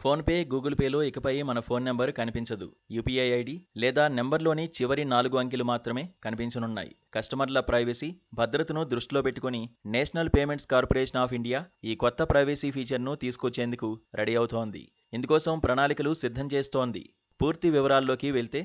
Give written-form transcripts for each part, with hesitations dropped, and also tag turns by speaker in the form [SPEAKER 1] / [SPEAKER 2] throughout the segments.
[SPEAKER 1] PhonePe, Google పేలో ఇకపై మన ఫోన్ నెంబర్ కనిపించదు. యూపీఐ ఐడి లేదా నెంబర్లోని చివరి 4 అంకెలు మాత్రమే కనిపించనున్నాయి. కస్టమర్ల ప్రైవసీ, భద్రతను దృష్టిలో పెట్టుకుని national payments corporation of India ఈ కొత్త ప్రైవసీ ఫీచర్ను తీసుకొచ్చేందుకు రెడీ అవుతోంది. ఇందుకోసం ప్రణాళికలు సిద్ధం చేస్తోంది. పూర్తి వివరాల్లోకి వెళ్తే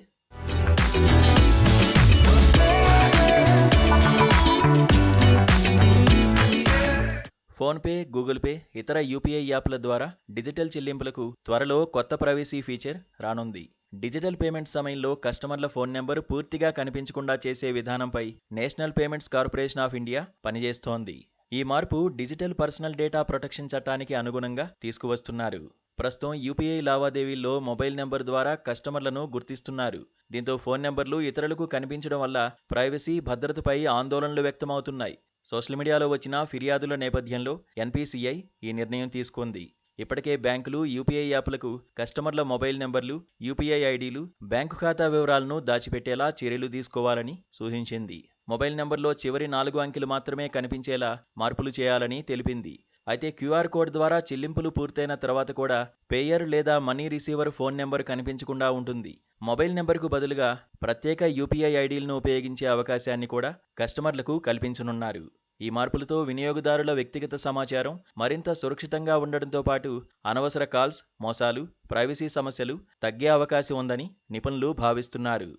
[SPEAKER 1] ఫోన్పే, గూగుల్ పే, ఇతర యూపీఐ యాప్ల ద్వారా డిజిటల్ చెల్లింపులకు త్వరలో కొత్త ప్రైవసీ ఫీచర్ రానుంది. డిజిటల్ పేమెంట్స్ సమయంలో కస్టమర్ల ఫోన్ నెంబర్ పూర్తిగా కనిపించకుండా చేసే విధానంపై national payments corporation of India పనిచేస్తోంది. ఈ మార్పు డిజిటల్ పర్సనల్ డేటా ప్రొటెక్షన్ చట్టానికి అనుగుణంగా తీసుకువస్తున్నారు. ప్రస్తుతం యూపీఐ లావాదేవీల్లో మొబైల్ నెంబర్ ద్వారా కస్టమర్లను గుర్తిస్తున్నారు. దీంతో ఫోన్ నెంబర్లు ఇతరులకు కనిపించడం వల్ల ప్రైవసీ, భద్రతపై ఆందోళనలు వ్యక్తమవుతున్నాయి. సోషల్ మీడియాలో వచ్చిన ఫిర్యాదుల నేపథ్యంలో ఎన్పీసీఐ ఈ నిర్ణయం తీసుకుంది. ఇప్పటికే బ్యాంకులు యూపీఐ యాప్లకు కస్టమర్ల మొబైల్ నెంబర్లు, యూపీఐ ఐడీలు, బ్యాంకు ఖాతా వివరాలను దాచిపెట్టేలా చర్యలు తీసుకోవాలని సూచించింది. మొబైల్ నెంబర్లో చివరి 4 అంకెలు మాత్రమే కనిపించేలా మార్పులు చేయాలని తెలిపింది. అయితే క్యూఆర్ కోడ్ ద్వారా చెల్లింపులు పూర్తయిన తర్వాత కూడా పేయర్ లేదా మనీ రిసీవర్ ఫోన్ నెంబర్ కనిపించకుండా ఉంటుంది. మొబైల్ నెంబర్కు బదులుగా ప్రత్యేక యూపీఐ ఐడీలను ఉపయోగించే అవకాశాన్ని కూడా కస్టమర్లకు కల్పించనున్నారు. ఈ మార్పులతో వినియోగదారుల వ్యక్తిగత సమాచారం మరింత సురక్షితంగా ఉండడంతో పాటు అనవసర కాల్స్, మోసాలు, ప్రైవసీ సమస్యలు తగ్గే అవకాశం ఉందని నిపుణులు భావిస్తున్నారు.